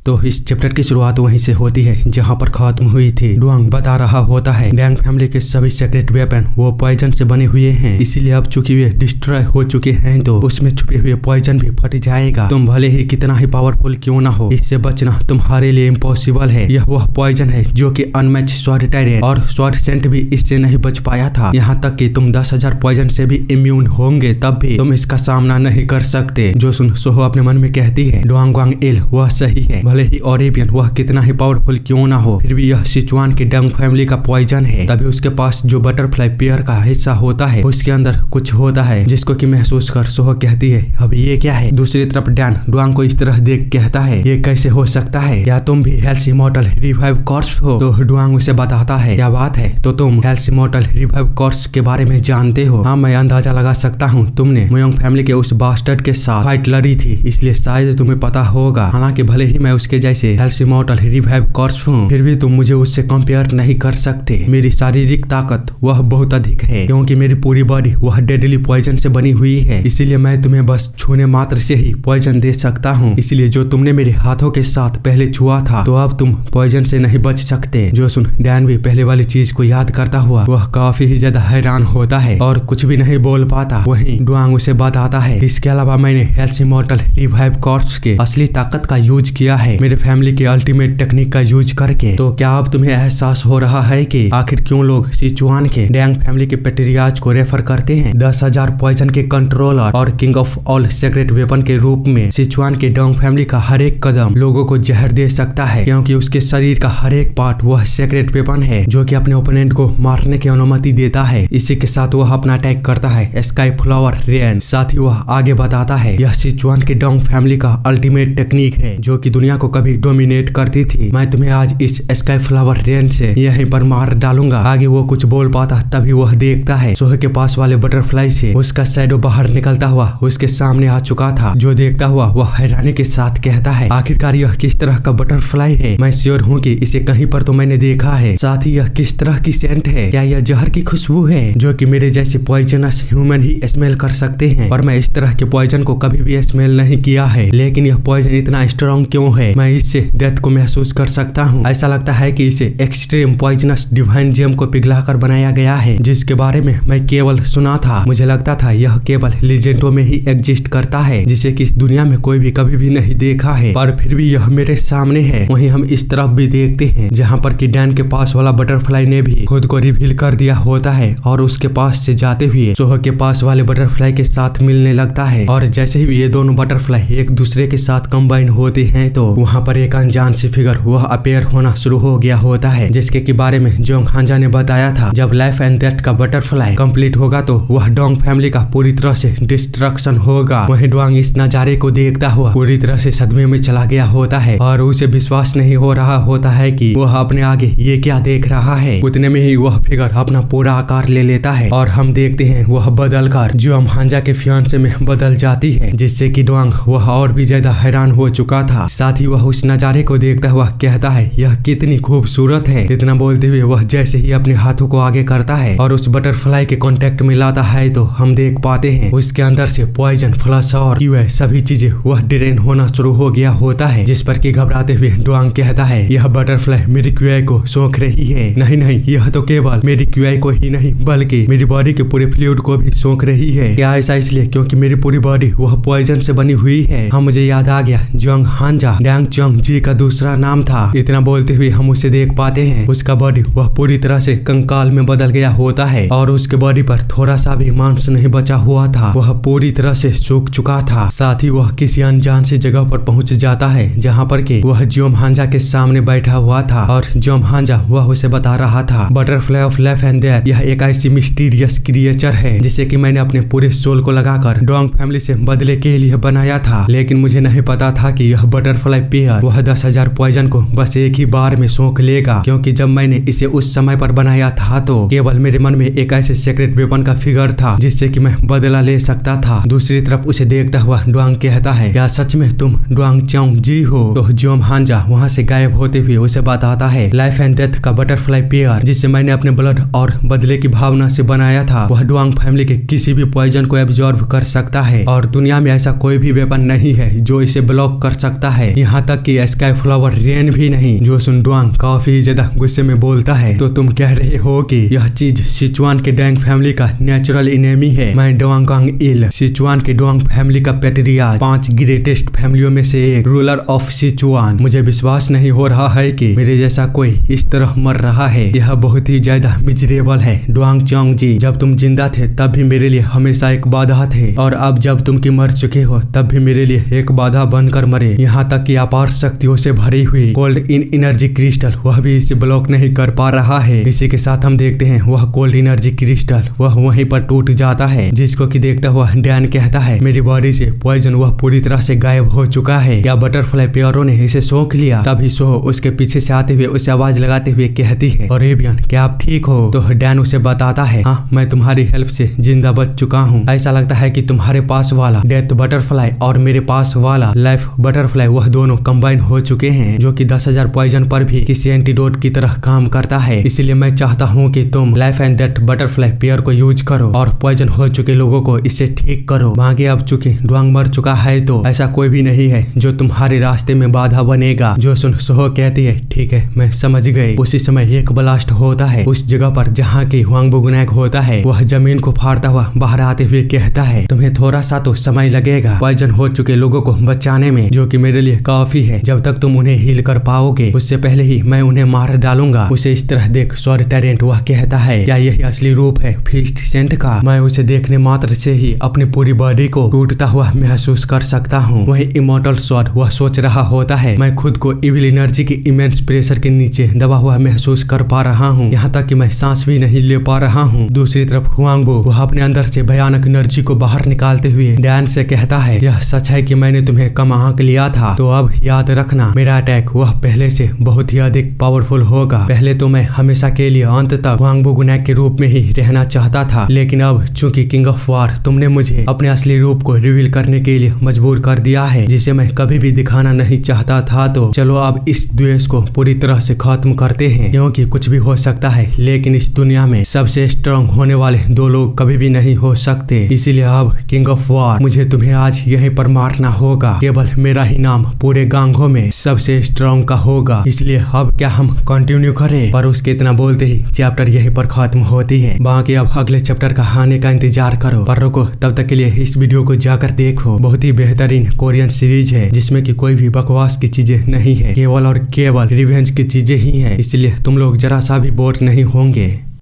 तो इस चैप्टर की शुरुआत वहीं से होती है जहाँ पर खत्म हुई थी। डुआंग बता रहा होता है डैंग फैमिली के सभी सीक्रेट वेपन वो पॉइजन से बने हुए हैं, इसीलिए अब चूंकि वे डिस्ट्रॉय हो चुके हैं तो उसमें छुपे हुए पॉइजन भी फट जाएगा। तुम भले ही कितना ही पावरफुल क्यों ना हो, इससे बचना तुम्हारे लिए इम्पॉसिबल है। यह वह पॉइजन है जो कि अनमैच स्वॉर्ड टायरेट और स्वॉर्ड सेंट भी इससे नहीं बच पाया था। यहाँ तक कि तुम 10,000 पॉइजन से भी इम्यून होंगे तब भी तुम इसका सामना नहीं कर सकते। जो सुन सोहो अपने मन में कहती है डुआंग वांग इल वह सही है, भले ही ओरेबियन वह कितना ही पावरफुल क्यों ना हो, फिर भी यह सिचुआन के डंग फैमिली का पॉइजन है। तभी उसके पास जो बटरफ्लाई पेयर का हिस्सा होता है उसके अंदर कुछ होता है जिसको कि महसूस कर सोहो कहती है अब ये क्या है। दूसरी तरफ डैन डुआंग को इस तरह देख कहता है ये कैसे हो सकता है, क्या तुम भी हेल्स इमॉर्टल रिवाइव कॉर्प्स हो? तो डुआंग उसे बताता है क्या बात है, तो तुम हेल्स इमॉर्टल रिवाइव कॉर्प्स के बारे में जानते हो? हाँ मैं अंदाजा लगा सकता हूँ, तुमने मोयोंग फैमिली के उस बास्टर्ड के साथ फाइट लड़ी थी इसलिए शायद तुम्हें पता होगा। हालांकि भले ही मैं उसके जैसे हेल्स इमॉर्टल रिवाइव कॉर्प्स हूँ फिर भी तुम मुझे उससे कंपेयर नहीं कर सकते। मेरी शारीरिक ताकत वह बहुत अधिक है क्योंकि मेरी पूरी बॉडी वह डेडली पॉइजन से बनी हुई है, इसीलिए मैं तुम्हें बस छूने मात्र से ही पॉइजन दे सकता हूँ। इसलिए जो तुमने मेरे हाथों के साथ पहले छुआ था तो अब तुम पॉइजन से नहीं बच सकते। जो सुन डैन भी पहले वाली चीज को याद करता हुआ वह काफी ही ज्यादा हैरान होता है और कुछ भी नहीं बोल पाता। वहीं डुआंग उसे बताता है इसके अलावा मैंने हेल्स इमॉर्टल रिवाइव कॉर्प्स के असली ताकत का यूज किया है मेरे फैमिली के अल्टीमेट टेक्निक का यूज करके। तो क्या अब तुम्हें एहसास हो रहा है कि आखिर क्यों लोग सिचुआन के डैंग फैमिली के पेट्रियाज को रेफर करते हैं? 10,000 पॉइजन के कंट्रोलर और king of all secret weapon के रूप में सिचुआन के डोंग फैमिली का हर एक कदम लोगों को जहर दे सकता है क्योंकि उसके शरीर का हर एक पार्ट वह सीक्रेट वेपन है जो कि अपने ओपोनेंट को मारने की अनुमति देता है। इसी के साथ वह अपना अटैक करता है स्काई फ्लावर रेन। साथ ही वह आगे बताता है यह सिचुआन के डोंग फैमिली का अल्टीमेट टेक्निक है जो कि दुनिया को कभी डोमिनेट करती थी। मैं तुम्हें आज इस स्काई फ्लावर रेन से यहीं पर मार डालूंगा। आगे वो कुछ बोल पाता तभी वह देखता है सोहे के पास वाले बटरफ्लाई से उसका शैडो बाहर निकलता हुआ उसके सामने आ चुका था। जो देखता हुआ वह हैरानी के साथ कहता है आखिरकार यह किस तरह का बटरफ्लाई है? मैं श्योर हूँ कि इसे कहीं पर तो मैंने देखा है। साथ ही यह किस तरह की सेंट है? क्या यह जहर की खुशबू है जो कि मेरे जैसे पॉइजनस ह्यूमन ही स्मेल कर सकते हैं? और मैं इस तरह के पॉइजन को कभी भी स्मेल नहीं किया है, लेकिन यह पॉइजन इतना स्ट्रॉन्ग क्यों है? मैं इससे डेथ को महसूस कर सकता हूँ। ऐसा लगता है कि इसे एक्सट्रीम पॉइजनस डिवाइन जेम को पिघलाकर बनाया गया है जिसके बारे में मैं केवल सुना था। मुझे लगता था यह केवल लीजेंडों में ही एग्जिस्ट करता है जिसे कि इस दुनिया में कोई भी कभी भी नहीं देखा है, पर फिर भी यह मेरे सामने है। वहीं हम इस तरफ भी देखते हैं जहाँ पर कि डैन के पास वाला बटरफ्लाई ने भी खुद को रिवील कर दिया होता है और उसके पास से जाते हुए सोह के पास वाले बटरफ्लाई के साथ मिलने लगता है। और जैसे ही ये दोनों बटरफ्लाई एक दूसरे के साथ कंबाइन होते हैं तो वहाँ पर एक अनजान सी फिगर वह अपेयर होना शुरू हो गया होता है जिसके के बारे में जोंग हांजा ने बताया था। जब लाइफ एंड डेथ का बटरफ्लाई कंप्लीट होगा तो वह डोंग फैमिली का पूरी तरह से डिस्ट्रक्शन होगा। वहीं डुआंग इस नजारे को देखता हुआ पूरी तरह से सदमे में चला गया होता है और उसे विश्वास नहीं हो रहा होता है कि वह अपने आगे ये क्या देख रहा है। उतने में ही वह फिगर अपना पूरा आकार ले लेता है और हम देखते हैं वह बदलकर जोंग हांजा के फियांसे में बदल जाती है जिससे कि डुआंग वह और भी ज्यादा हैरान हो चुका था। साथ ही वह उस नजारे को देखता हुआ कहता है यह कितनी खूबसूरत है। इतना बोलते हुए वह जैसे ही अपने हाथों को आगे करता है और उस बटरफ्लाई के कांटेक्ट में लाता है तो हम देख पाते हैं उसके अंदर से पॉइजन फ्लश और सभी चीजें वह ड्रेन होना शुरू हो गया होता है। जिस पर कि घबराते हुए डुआंग कहता है यह बटरफ्लाई मेरी क्यूआई को सोख रही है। नहीं नहीं, यह तो केवल मेरी क्यूआई को ही नहीं बल्कि मेरी बॉडी के पूरे फ्लूइड को भी सोख रही है। क्या ऐसा इसलिए क्योंकि मेरी पूरी बॉडी वह पॉइजन से बनी हुई है? हाँ मुझे याद आ गया, जोंग हांजा डैंग चोंग जी का दूसरा नाम था। इतना बोलते हुए हम उसे देख पाते हैं उसका बॉडी वह पूरी तरह से कंकाल में बदल गया होता है और उसके बॉडी पर थोड़ा सा भी मांस नहीं बचा हुआ था, वह पूरी तरह से सूख चुका था। साथ ही वह किसी अनजान सी जगह पर पहुंच जाता है जहां पर कि वह जोम हांजा के सामने बैठा हुआ था और जोम हांजा वह उसे बता रहा था butterfly of life and death यह एक ऐसी मिस्टीरियस क्रिएचर है जिसे कि मैंने अपने पूरे सोल को लगाकर डोंग फैमिली से बदले के लिए बनाया था, लेकिन मुझे नहीं पता था कि यह बटरफ्लाई पेयर वह 10,000 पॉइजन को बस एक ही बार में सोख लेगा, क्योंकि जब मैंने इसे उस समय पर बनाया था तो केवल मेरे मन में एक ऐसे सीक्रेट वेपन का फिगर था जिससे कि मैं बदला ले सकता था। दूसरी तरफ उसे देखता हुआ डुआंग कहता है क्या सच में तुम डुआंग चोंग जी हो? तो जोम हांजा वहाँ से गायब होते हुए उसे बताता है लाइफ एंड डेथ का बटरफ्लाई पेयर जिसे मैंने अपने ब्लड और बदले की भावना से बनाया था वह डुआंग फैमिली के किसी भी पॉइजन को एब्जॉर्ब कर सकता है और दुनिया में ऐसा कोई भी वेपन नहीं है जो इसे ब्लॉक कर सकता है। यहाँ तक कि स्काई फ्लावर रेन भी नहीं। जो सुन डुआंग काफी ज्यादा गुस्से में बोलता है, तो तुम कह रहे हो कि यह चीज सिचुआन के डैंग फैमिली का नेचुरल इनेमी है। मैं डुआंग इल, सिचुआन के डुआंग फैमिली का पेट्रियार्क, 5 ग्रेटेस्ट फैमिलियों में से एक, रूलर ऑफ सिचुआन। मुझे विश्वास नहीं हो रहा है कि मेरे जैसा कोई इस तरह मर रहा है। यह बहुत ही ज्यादा मिजरेबल है। डुआंग चोंग जी, जब तुम जिंदा थे तब भी मेरे लिए हमेशा एक बाधा थे, और अब जब तुम की मर चुके हो तब भी मेरे लिए एक बाधा बनकर मरे। यहाँ तक कि अपार शक्तियों से भरी हुई कोल्ड इन एनर्जी क्रिस्टल, वह भी इसे ब्लॉक नहीं कर पा रहा है। इसी के साथ हम देखते हैं वह कोल्ड एनर्जी क्रिस्टल वह वहीं पर टूट जाता है, जिसको कि देखता हुआ डैन कहता है, मेरी बॉडी से पॉइजन वह पूरी तरह से गायब हो चुका है। क्या बटरफ्लाई पेयरों ने इसे सोख लिया? तभी सो उसके पीछे से आते हुए उसे आवाज लगाते हुए कहती है, और एवियन क्या आप ठीक हो? तो डैन उसे बताता है, हाँ मैं तुम्हारी हेल्प से जिंदा बच चुका हूँ। ऐसा लगता है कि तुम्हारे पास वाला डेथ बटरफ्लाई और मेरे पास वाला लाइफ बटरफ्लाई वह दोनों कंबाइन हो चुके हैं, जो कि 10,000 पॉइजन पर भी किसी एंटीडोट की तरह काम करता है। इसीलिए मैं चाहता हूँ कि तुम life and death butterfly pair को यूज करो और पॉइजन हो चुके लोगों को इससे ठीक करो। बाकी अब चूंकि डुआंग मर चुका है तो ऐसा कोई भी नहीं है जो तुम्हारे रास्ते में बाधा बनेगा। जो सुन सोहो कहती है, ठीक है मैं समझ गई। उसी समय एक ब्लास्ट होता है उस जगह पर जहाँ की हुआंग गुनैक होता है। वह जमीन को फाड़ता हुआ बाहर आते हुए कहता है, तुम्हें थोड़ा सा तो समय लगेगा पॉइजन हो चुके लोगों को बचाने में, जो कि मेरे लिए काफी है। जब तक तुम उन्हें हील कर पाओगे उससे पहले ही मैं उन्हें मार डालूंगा। उसे इस तरह देख सॉरी टेरेंट वह कहता है, क्या यही असली रूप है फीस्ट सेंट का? मैं उसे देखने मात्र से ही अपनी पूरी बॉडी को टूटता हुआ महसूस कर सकता हूँ। वही इमोर्टल स्वॉर्ड वह सोच रहा होता है, मैं खुद को इविल एनर्जी के इमेंस प्रेशर के नीचे दबा हुआ महसूस कर पा रहा हूँ, यहाँ तक कि मैं सांस भी नहीं ले पा रहा हूँ। दूसरी तरफ हुआंगबो वह अपने अंदर से भयानक एनर्जी को बाहर निकालते हुए डैन से कहता है, यह सच है कि मैंने तुम्हें कम आंक लिया था, तो अब याद रखना मेरा अटैक वह पहले से बहुत ही अधिक पावरफुल होगा। पहले तो मैं हमेशा के लिए अंत तक हुआंगबो गुनैक के रूप में ही रहना चाहता था, लेकिन अब चूंकि किंग ऑफ वार तुमने मुझे अपने असली रूप को रिवील करने के लिए मजबूर कर दिया है, जिसे मैं कभी भी दिखाना नहीं चाहता था, तो चलो अब इस द्वेष को पूरी तरह से खत्म करते हैं। क्योंकि कुछ भी हो सकता है, लेकिन इस दुनिया में सबसे स्ट्रांग होने वाले 2 लोग कभी भी नहीं हो सकते। इसीलिए अब किंग ऑफ वार मुझे तुम्हें आज यहीं पर मारना होगा। केवल मेरा ही नाम पूरे गांगो में सबसे स्ट्रांग का होगा। इसलिए अब क्या हम कंटिन्यू करें? पर उसके इतना बोलते ही चैप्टर यहीं पर खत्म होती है। बाकी अब अगले चैप्टर का आने का इंतजार करो। पर रुको, तब तक के लिए इस वीडियो को जाकर देखो। बहुत ही बेहतरीन कोरियन सीरीज है जिसमें कि कोई भी बकवास की चीजें नहीं है, केवल और केवल रिवेंज की चीजें ही है। इसलिए तुम लोग जरा सा भी बोर नहीं होंगे।